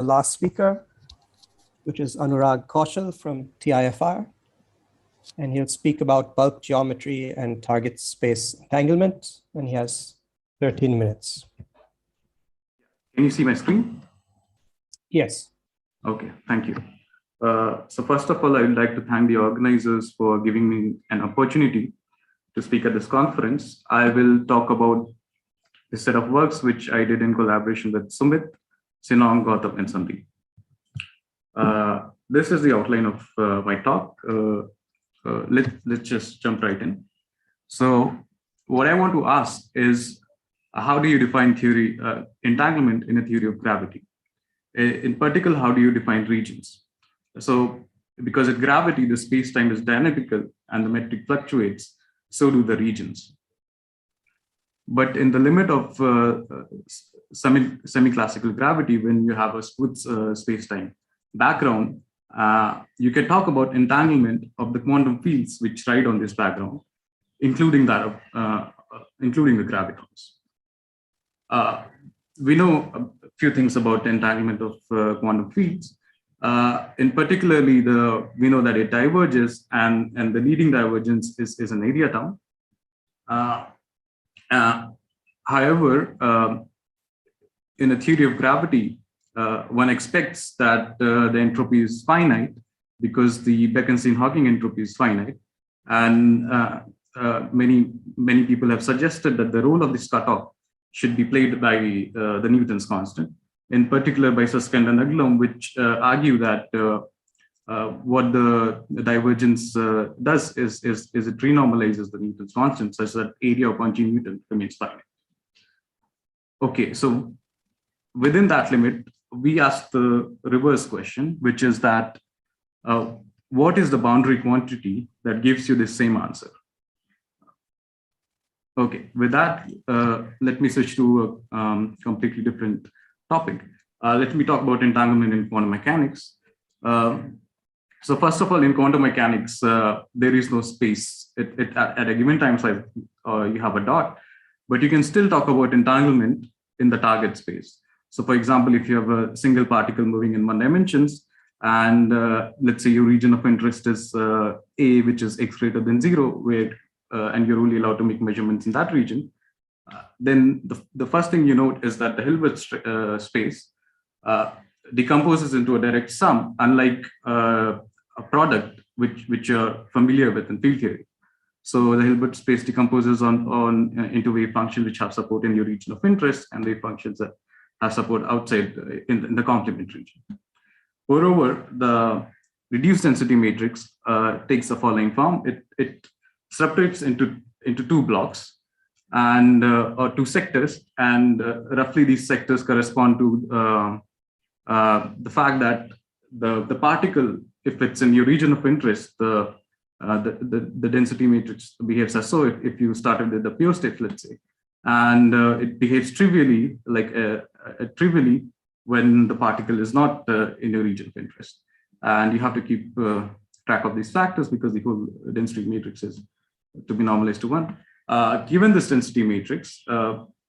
the last speaker, which is Anurag Kaushal from TIFR. And he'll speak about bulk geometry and target space entanglement. And he has 13 minutes. Can you see my screen? Yes. Okay, thank you. So first of all, I would like to thank the organizers for giving me an opportunity to speak at this conference. I will talk about a set of works which I did in collaboration with Sumit, Sinong, Gautam, and Sandeep. This is the outline of my talk. Let's just jump right in. So what I want to ask is, how do you define theory entanglement in a theory of gravity? In particular, how do you define regions? So because at gravity, the space-time is dynamical and the metric fluctuates, so do the regions. But in the limit of semi-classical gravity, when you have a smooth space-time background, you can talk about entanglement of the quantum fields which ride on this background, including that of including the gravitons. We know a few things about entanglement of quantum fields. In particularly, we know that it diverges, and the leading divergence is an area term. However, in a theory of gravity, one expects that the entropy is finite because the Bekenstein-Hawking entropy is finite. And many people have suggested that the role of this cutoff should be played by the Newton's constant, in particular by Susskind and Naglom, which argue that what the divergence does is it renormalizes the Newton's constant such that area upon G Newton remains finite. Okay, so within that limit, we ask the reverse question, which is that what is the boundary quantity that gives you the same answer? Okay, with that, let me switch to a completely different topic. Let me talk about entanglement in quantum mechanics. So first of all, in quantum mechanics, there is no space. At a given time size, you have a dot, but you can still talk about entanglement in the target space. So for example, if you have a single particle moving in 1 dimensions, and let's say your region of interest is A, which is x greater than 0, where and you're only allowed to make measurements in that region, then the first thing you note is that the Hilbert space decomposes into a direct sum, unlike a product which you're familiar with in field theory. So the Hilbert space decomposes into wave functions which have support in your region of interest and wave functions that have support outside in the complement region. Moreover, the reduced density matrix takes the following form. It separates into two blocks and or two sectors, and roughly these sectors correspond to the fact that the particle, if it's in your region of interest, the density matrix behaves as so. If you started with the pure state, let's say, and it behaves trivially, like trivially when the particle is not in your region of interest, and you have to keep track of these factors because the whole density matrix is to be normalized to 1. Given this density matrix,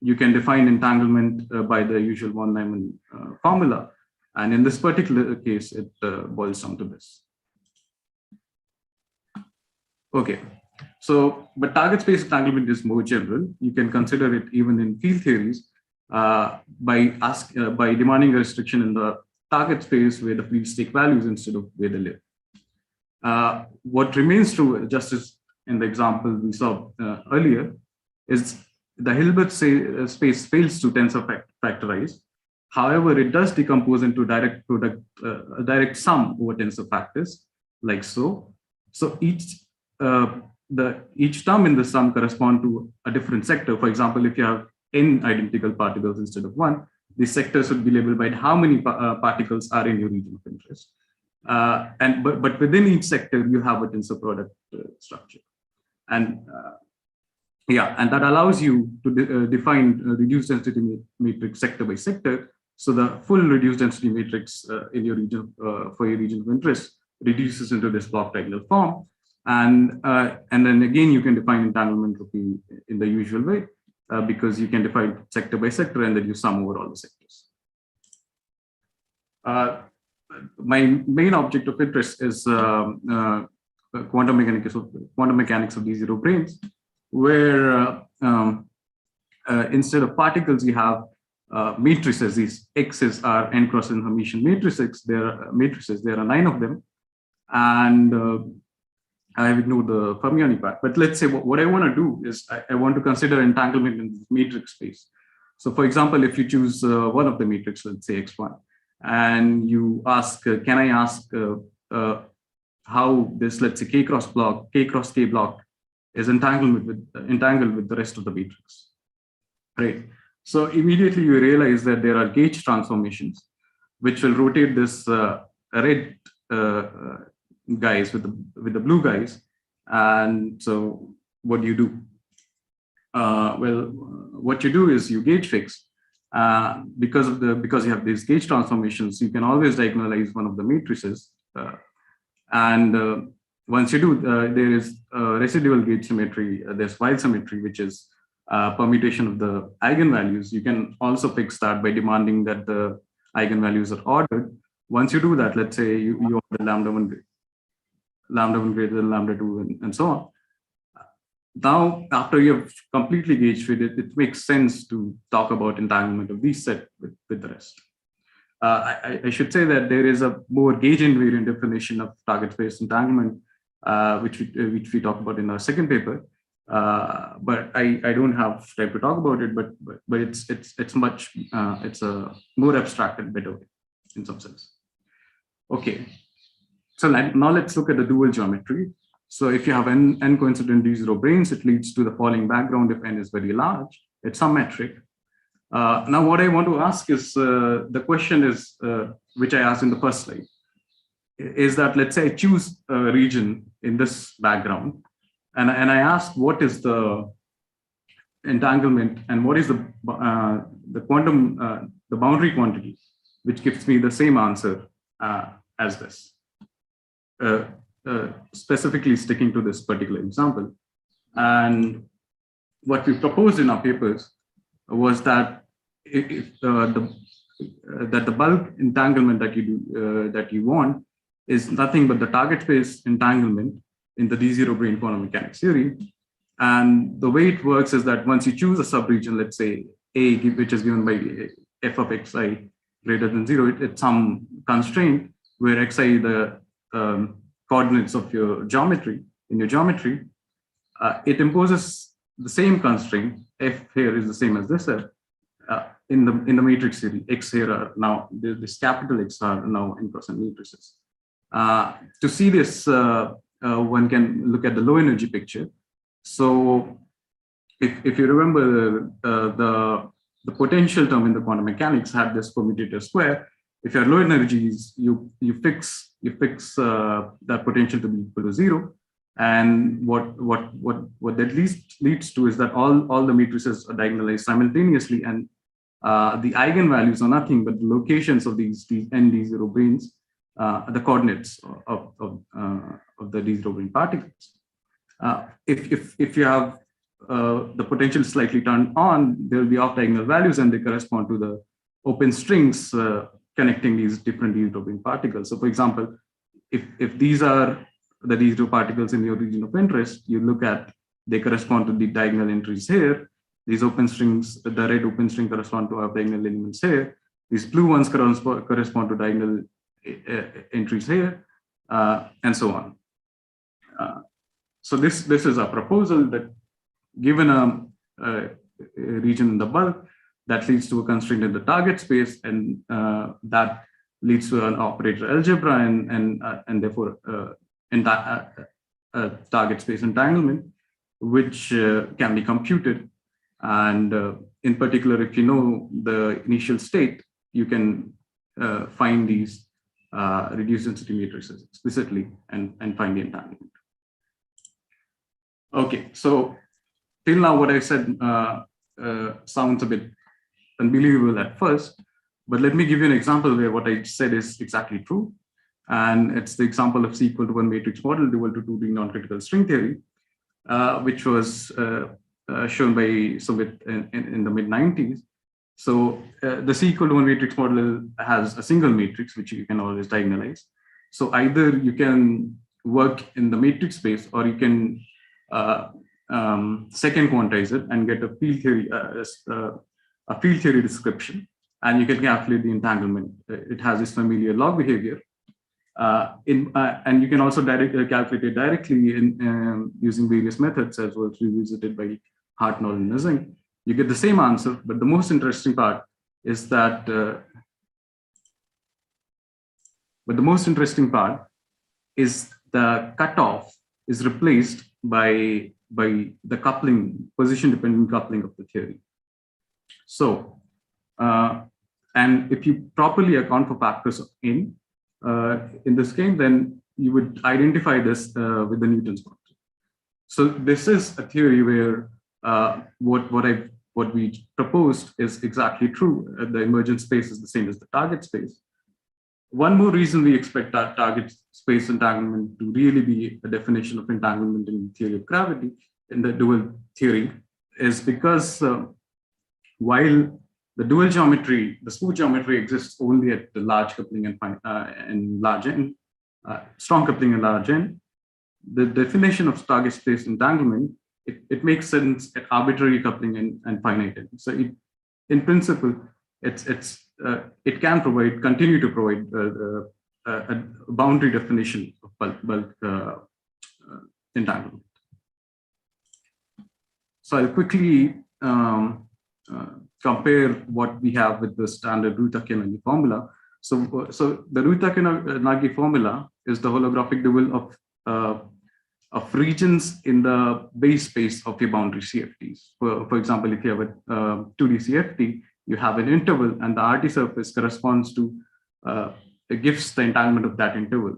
you can define entanglement by the usual von Neumann formula. And in this particular case, it boils down to this. Okay, so, but target space entanglement is more general. You can consider it even in field theories by demanding a restriction in the target space where the fields take values instead of where they live. What remains true, just as in the example we saw earlier, is the Hilbert space fails to tensor factorize. However, it does decompose into direct sum over tensor factors, like so. So each term in the sum correspond to a different sector. For example, if you have n identical particles instead of 1, these sectors would be labeled by how many particles are in your region of interest. But within each sector, you have a tensor product structure. And and that allows you to define reduced density matrix sector by sector. So the full reduced density matrix in your region for your region of interest reduces into this block diagonal form. And then again, you can define entanglement entropy in the usual way because you can define sector by sector and then you sum over all the sectors. my main object of interest is quantum mechanics of these zero brains, where instead of particles, you have matrices. These X's are n cross n Hermitian matrices. There are 9 of them, and I've ignored the fermionic part. But let's say what I want to do is I want to consider entanglement in this matrix space. So, for example, if you choose one of the matrix, let's say X1, and you ask, can I ask how this, let's say, K cross K block is entangled with the rest of the matrix, right? So immediately you realize that there are gauge transformations which will rotate this red guys with the blue guys. And so what do you do? Well, what you do is you gauge fix. Because you have these gauge transformations, you can always diagonalize one of the matrices. Once you do, there is residual gauge symmetry. There's Weyl symmetry, which is permutation of the eigenvalues. You can also fix that by demanding that the eigenvalues are ordered. Once you do that, let's say you order lambda1 greater than lambda2, and so on. Now, after you have completely gauge fit it, it makes sense to talk about entanglement of these set with the rest. I should say that there is a more gauge invariant definition of target space entanglement, which we talk about in our second paper. But I don't have time to talk about it. But it's much it's a more abstract and better way in some sense. Okay, so now let's look at the dual geometry. So if you have n coincident D0 brains, it leads to the following background if n is very large. It's symmetric. Now, what I want to ask is, the question is, which I asked in the first slide, is that let's say I choose a region in this background, and I ask what is the entanglement and what is the quantum, the boundary quantity, which gives me the same answer as this. Specifically sticking to this particular example. And what we proposed in our papers was that that the bulk entanglement that you want is nothing but the target space entanglement in the D0 brane quantum mechanics theory. And the way it works is that once you choose a subregion, let's say A, which is given by f of xi greater than 0, it's some constraint where xi the coordinates of your geometry, it imposes the same constraint. F here is the same as this in the matrix theory. X here are now, this capital X are now n cross n matrices. To see this, one can look at the low energy picture. So if you remember, the potential term in the quantum mechanics had this commutator square. If you have low energies, you fix that potential to be equal to 0, and what that leads to is that all the matrices are diagonalized simultaneously, and the eigenvalues are nothing but the locations of these n D0 branes, the coordinates of the D0 brane particles. If you have the potential slightly turned on, there will be off diagonal values, and they correspond to the open strings connecting these different D0 brane particles. So, for example, if these are the D0 particles in your region of interest, you look at, they correspond to the diagonal entries here. These open strings, the red open string correspond to our diagonal elements here. These blue ones correspond to diagonal entries here, and so on. So this is a proposal that given a region in the bulk, that leads to a constraint in the target space, and that leads to an operator algebra, and therefore target space entanglement, which can be computed. And in particular, if you know the initial state, you can find these reduced density matrices explicitly and find the entanglement. Okay, so till now what I said sounds a bit unbelievable at first, but let me give you an example where what I said is exactly true. And it's the example of C = 1 matrix model dual to 2D non-critical string theory, which was shown by Sumit in the mid-90s. So the C equal to 1 matrix model has a single matrix, which you can always diagonalize. So either you can work in the matrix space, or you can second quantize it and get a field theory description, and you can calculate the entanglement. It has this familiar log behavior. And you can also calculate it directly in using various methods, as was revisited by Hartnell and Ising. You get the same answer, but the most interesting part is that the cutoff is replaced by the coupling, position-dependent coupling of the theory. So, and if you properly account for factors in this game, then you would identify this with the Newton's boundary. So this is a theory where what we proposed is exactly true. The emergent space is the same as the target space. One more reason we expect that target space entanglement to really be a definition of entanglement in the theory of gravity, in the dual theory, is because while the dual geometry, the smooth geometry, exists only at the large coupling and large n, strong coupling and large n, the definition of target space entanglement, it makes sense at arbitrary coupling and finite n. So in principle, it can continue to provide a boundary definition of bulk entanglement. So I'll quickly compare what we have with the standard Routa-Nagy formula. So the Routa-Nagy formula is the holographic dual of regions in the base space of your boundary CFTs. For example, if you have a 2D CFT, you have an interval, and the RT surface corresponds to, it gives the entanglement of that interval.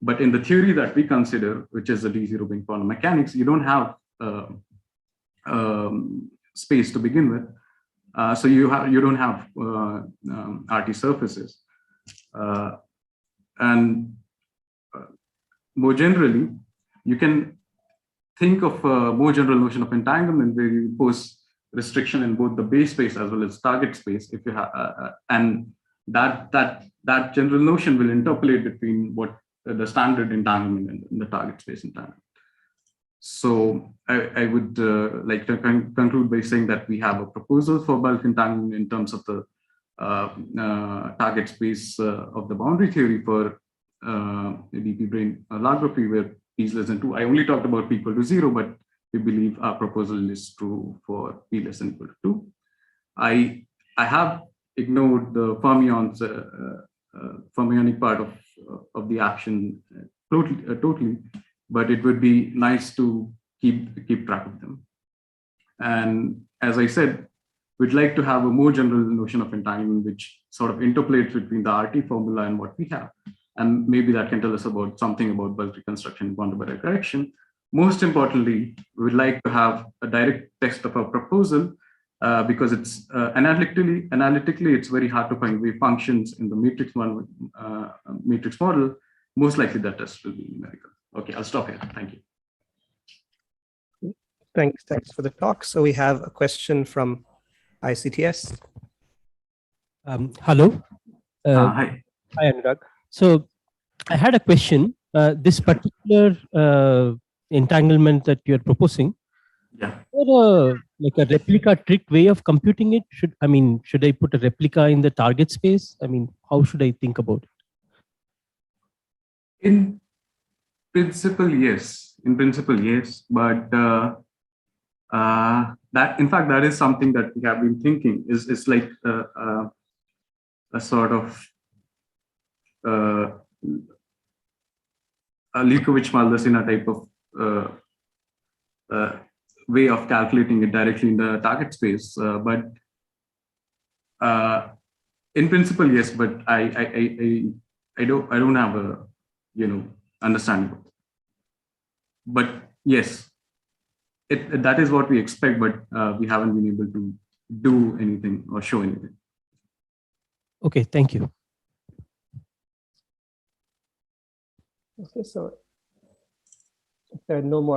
But in the theory that we consider, which is the D0 being quantum mechanics, you don't have space to begin with. So you don't have RT surfaces. And more generally, you can think of a more general notion of entanglement where you impose restriction in both the base space as well as target space. If you have, and that general notion will interpolate between what the standard entanglement and the target space entanglement. So I would like to conclude by saying that we have a proposal for bulk entanglement in terms of the target space of the boundary theory for DP brane holography, where p is less than 2. I only talked about p equal to 0, but we believe our proposal is true for p less than equal to 2. I have ignored the fermionic part of the action totally, but it would be nice to keep track of them. And as I said, we'd like to have a more general notion of entanglement, which sort of interpolates between the RT formula and what we have. And maybe that can tell us about something about bulk reconstruction in quantum bidirection. Most importantly, we would like to have a direct text of our proposal because it's analytically, it's very hard to find wave functions in the matrix model. Most likely that test will be numerical. Okay, I'll stop here. Thank you. Thanks for the talk. So we have a question from ICTS. Hello. Hi. Hi, Anurag. So I had a question. This particular entanglement that you're proposing, yeah, like a replica trick way of computing it? Should I put a replica in the target space? How should I think about it? In principle, yes. But that, in fact, that is something that we have been thinking. Is like a sort of a 𝗬𝗫𝗪 type of way of calculating it directly in the target space. But in principle, yes. But I don't have a understanding of it. But yes, that is what we expect. But we haven't been able to do anything or show anything. Okay, thank you. Okay, so if there are no more